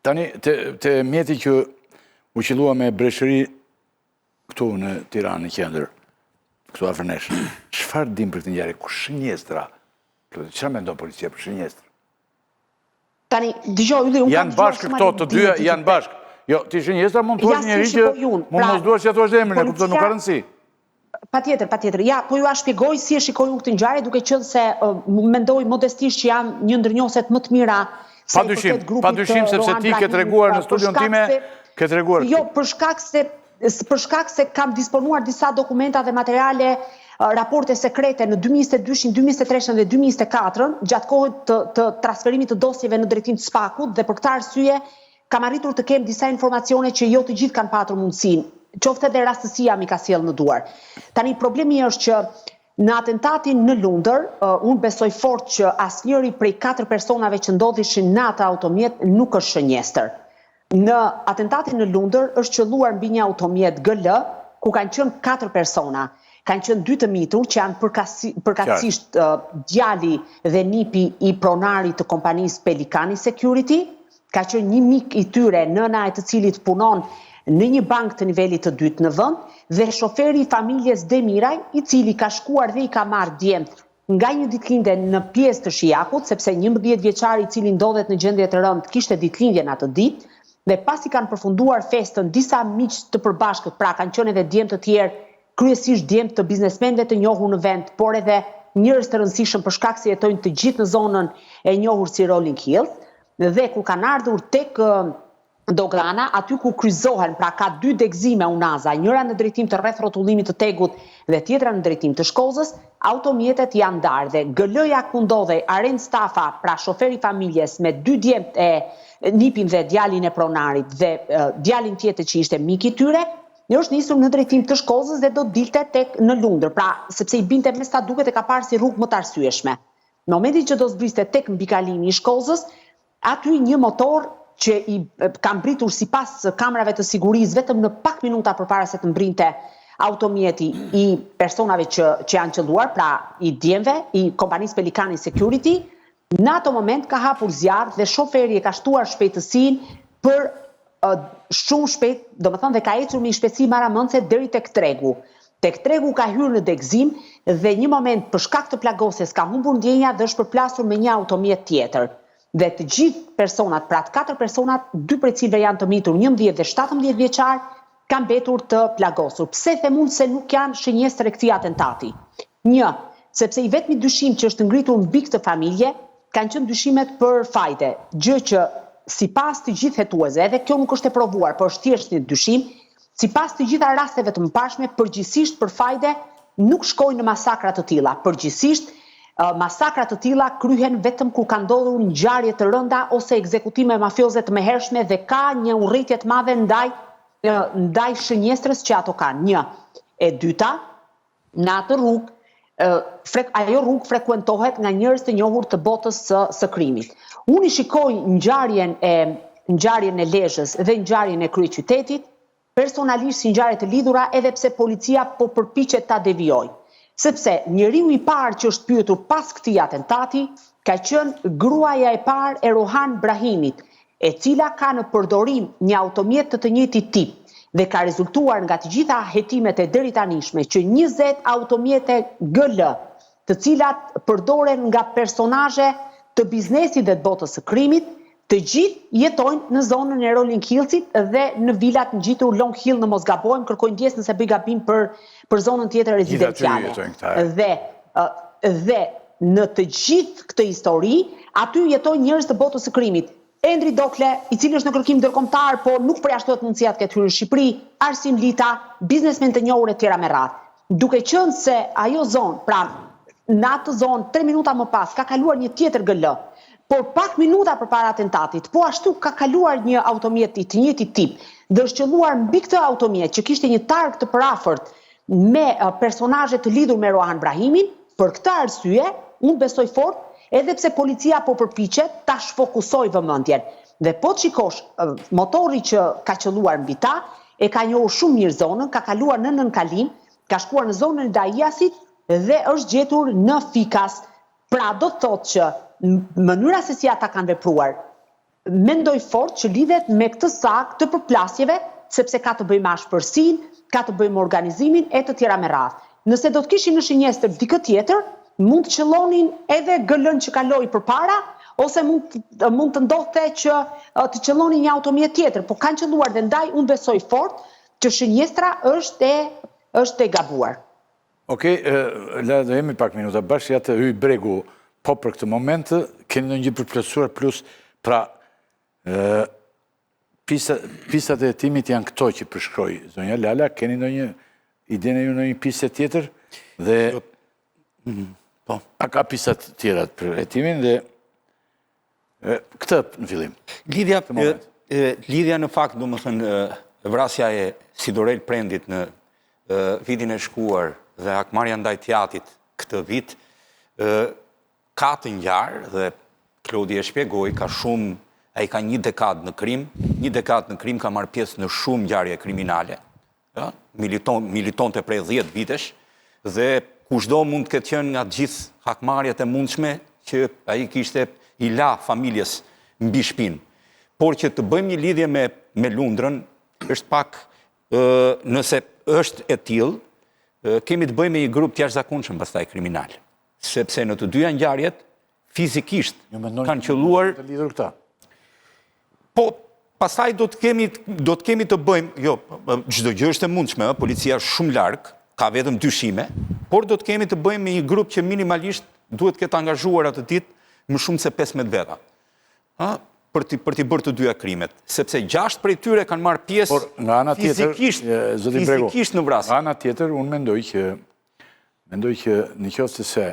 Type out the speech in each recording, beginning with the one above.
Tani, të mjeti që u qëllua me breshëri këtu në Tiranë, në qendër, këtu afërnesh, çfarë dim për këtë ngjarje? Ku shënjestra? Çfarë mendon policia për shënjestra? Tani, dëgjoj, unë janë bashkë këto të dyja, janë bashkë. Jo, ti shënjestra mund të thuash njëri që mund mos duash që thuash emrin, e kupton, nuk ka rëndësi. Patjetër. Ja, po ju a shpjegoj si e shikoj unë këtë ngjarje, duke qenë se mendoj modestisht që janë një ndër njohësit më të mira. Padyshim sepse ti ke treguar në studion time, ke treguar. Jo, për shkak se kam disponuar disa dokumenta dhe materiale, raporte sekrete në 2022, 2023 dhe 2024, gjatë kohët të transferimit të dosjeve në drejtim të SPAK-ut, dhe për këtë arsye kam arritur të kem disa informacione që jo të gjithë kanë patur mundësinë, qoftë edhe rastësia mi ka sjellë në duar. Tani, problemi është që në atentatin në Lundër, unë besoj fort që asnjëri prej 4 personave që ndodhishin në atë automjet nuk është shënjestër. Në atentatin në Lundër është qelluar mbi një automjet GL, ku kanë qenë 4 persona. Kanë qenë 2 të mitur që janë përkatësisht djali dhe nipi i pronarit të kompanisë Pelikani Security, ka qenë një mik i tyre, nëna e të cilit punon në një bank të nivelit të 2 në vend, dhe shoferi i familjes Demiraj, i cili ka shkuar dhe i ka marrë djemt nga një ditëlindje në pjesë të Shijakut, sepse 11 vjeçari i cili ndodhet në gjendje të rëndë kishte ditëlindjen atë ditë, dhe pasi kanë përfunduar festën disa miq të përbashkët, pra kanë qenë edhe djemt të tjerë, kryesisht djemt të biznesmenëve të njohur në vend, por edhe njerëz të rëndësishëm për shkak se jetojnë të gjithë në zonën e njohur si Rolling Hills, dhe ku kanë ardhur tek dogana, aty ku kryqëzohen, pra ka 2 degëzime unaza, njëra në drejtim të rreth rrotullimit të Tegut dhe tjetra në drejtim të Shkozës, automjetet janë ndarë dhe GL-ja ku ndodhej Aren Stafa, pra shoferi familjes me 2 djemt e nipin dhe djalin e pronarit dhe djalin tjetër që ishte mik i tyre, ne është nisur në drejtim të Shkozës dhe do dilte tek në Lundër, pra sepse i binte me sa duket e ka parë si rrugë më të arsyeshme. Në momentin që do zbriste tek mbikalimi i Shkozës, aty një motor që i kam britur sipas kamerave të sigurisë vetëm në pak minuta përpara se të mbrinte automjeti i personave që janë qelluar, pra i djemve, i kompanisë Pelikani Security, në ato moment ka hapur zjarr dhe shoferi e ka shtuar shpejtësinë për shumë shpejt, domethënë dhe ka ecur me një shpejtësi maramëndse deri tek tregu. Tek tregu ka hyrë në degëzim dhe një moment për shkak të plagosjes ka humbur ndjenja dhe është përplasur me një automjet tjetër. Dhe të gjithë personat, pra të 4 personat, 2 prej cilëve janë të mitur, 11 dhe 17 vjeçar, kanë mbetur të plagosur. Pse them unë se nuk janë shënjestre këtij atentati? 1, sepse i vetmi dyshim që është ngritur mbi këtë familje kanë qenë dyshimet për fajde, gjë që sipas të gjithë hetuesve, edhe kjo nuk është e provuar, por është thjesht një dyshim, sipas të gjitha rasteve të mëparshme, përgjithsisht për fajde nuk shkojnë në masakra të tilla. Përgjithsisht masakra të tilla kryhen vetëm kur ka ndodhur ngjarje të rënda ose ekzekutime mafioze të mëhershme dhe ka një urrëtie të madhe ndaj shënjestrës që ato kanë. 1. E dyta, në atë rrugë, ajo rrugë frekuentohet nga njerëz të njohur të botës së krimit. Unë i shikoj ngjarjen e Lezhës dhe ngjarjen e kryeqytetit personalisht si ngjarje të lidhura, edhe pse policia po përpiqet ta devijojë. Sepse njeriu i parë që është pyetur pas këtij atentati ka qenë gruaja e parë e Rohan Brahimit, e cila ka në përdorim një automjet të njëjtit tip dhe ka rezultuar nga të gjitha hetimet e deritanishme që 20 automjete GL, të cilat përdoren nga personazhe të biznesit dhe të botës së krimit, të gjithë jetojnë në zonën e Rolling Hillsit dhe në vilat ngjitur Long Hill në Mosgabojmë, kërkoj ndjes nëse bëj gabim për zonën tjetër rezidenciale. Dhe në të gjithë këtë histori, aty jetojnë njerëz të botës së krimit. Endri Dokle, i cili është në kërkim ndërkombëtar, po nuk përjashtohet mundësia të ketë hyrë në Shqipëri, Arsim Lita, biznesmen të njohur e tjera me radhë. Duke qenë se ajo zonë, pra në atë zonë 3 minuta më pas ka kaluar një tjetër GL, por pak minuta përpara atentatit, po ashtu ka kaluar një automjet i të njëjtit tip dhe është qelluar mbi këtë automjet që kishte një targ të përafërt me personazhe të lidhur me Rohan Brahimin. Për këtë arsye, unë besoj fort, edhe pse policia po përpiqet ta shfokusoj vëmendjen. Dhe po të shikosh, motori që ka qelluar mbi ta e ka njohur shumë mirë zonën, ka kaluar në nënkalim, ka shkuar në zonën e Dajasit dhe është gjetur në Fikas. Pra do të thotë që mënyra se si ata kanë vepruar mendoj fort që lidhet me këtë sak të përplasjeve, sepse ka të bëjë me ashpërsinë, ka të bëjë me organizimin e të tjera me radhë. Nëse do të kishin në shinjestër dikë tjetër, mund të qellonin edhe GL-n që kaloi përpara, ose mund të ndodhte që të qellonin një automjet tjetër, po kanë qelluar dhe ndaj unë besoj fort që shinjestra është e gabuar. Okej, do jemi pak minuta bashkë, ja të hyj Bregu, po për këtë moment, keni në një përplotësuar plus, pra, pistat e hetimit janë këto që përshkroi zonja Lala, keni në një idenë ju në një pistë tjetër, dhe a ka pistat tjera për hetimin, dhe këtë në fillim. Lidhja në fakt, do më thënë, vrasja e Sidorel Prendit në vitin e shkuar dhe hakmarrja ndaj Tjatit këtë vit, ka të ngjarë dhe Klodi e shpjegoi, ai ka një dekadë në krim, ka marrë pjesë në shumë ngjarje kriminale, militonte prej 10 vitesh, dhe kushdo mund të ketë qenë nga gjithë hakmarrjet e mundshme që ai kishte i la familjes mbi shpinë. Por që të bëjmë një lidhje me Lundrën, është pak, nëse është e tillë, kemi të bëjmë me një grup të jashtëzakonshëm pastaj kriminal, sepse në të dyja ngjarjet fizikisht kanë qelluar të lidhur këta. Po, pastaj do të kemi të bëjmë, jo, çdo gjë është e mundshme, policia është shumë larg, ka vetëm dyshime, por do të kemi të bëjmë me një grup që minimalisht duhet të ketë angazhuar atë ditë më shumë se 15 veta. Për t'i bërë të dyja krimet, sepse 6 prej tyre kanë marrë pjesë fizikisht në vrasje. Nga ana tjetër, unë mendoj që në qoftë se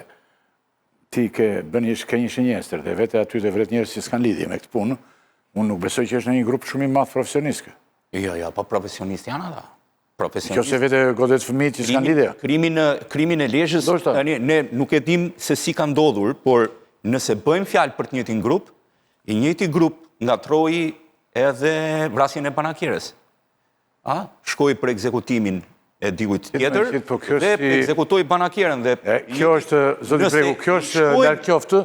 ti ke një shenjestër dhe vete aty të vret njerëz që s'kan lidhje me këtë punë, unë nuk besoj që është në një grup shumë i madh profesionist. Jo, po profesionist janë ata. Qoftë vete godet fëmijë që s'kan lidhje. Krimin e Lezhës, ne nuk e dim se si ka ndodhur, por nëse bëjmë fjalë për të njëjtin grup, i njëjti grup ngatroi edhe vrasjen e Banakierës. Shkoi për ekzekutimin e dikujt tjetër dhe ekzekutoi Banakierën dhe kjo është, zoti Bregu, kjo është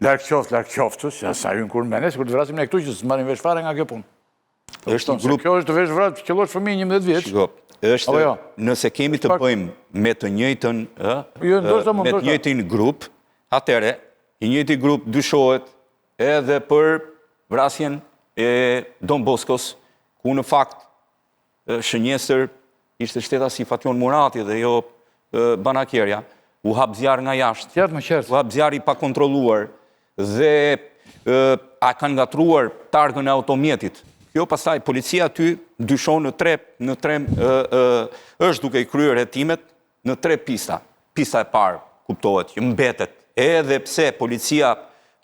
larg qoftë, se sa hyn kur mendes kur të vrasim ne këtu që s'marrim vesh fare nga kjo punë. Është një grup, kjo është të vesh vrasë, qellosh fëmijë 11 vjeç. Është, nëse kemi të bëjmë me të njëjtin grup, atëre i njëjti grup dyshohet edhe për vrasjen e Don Boskos, ku në fakt shënjestër ishte shtetasi Fatjon Murati dhe jo Banakierja, u hap zjarr nga jashtë, u hap zjarr i pakontrolluar dhe a kanë ngatruar targën e automjetit. Kjo pastaj policia aty dyshon është duke i kryer hetimet në 3 pista. Pista e parë kuptohet që mbetet, edhe pse policia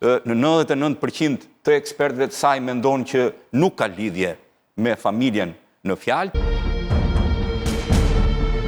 në 99% të ekspertëve të saj mendon që nuk ka lidhje me familjen në fjalë.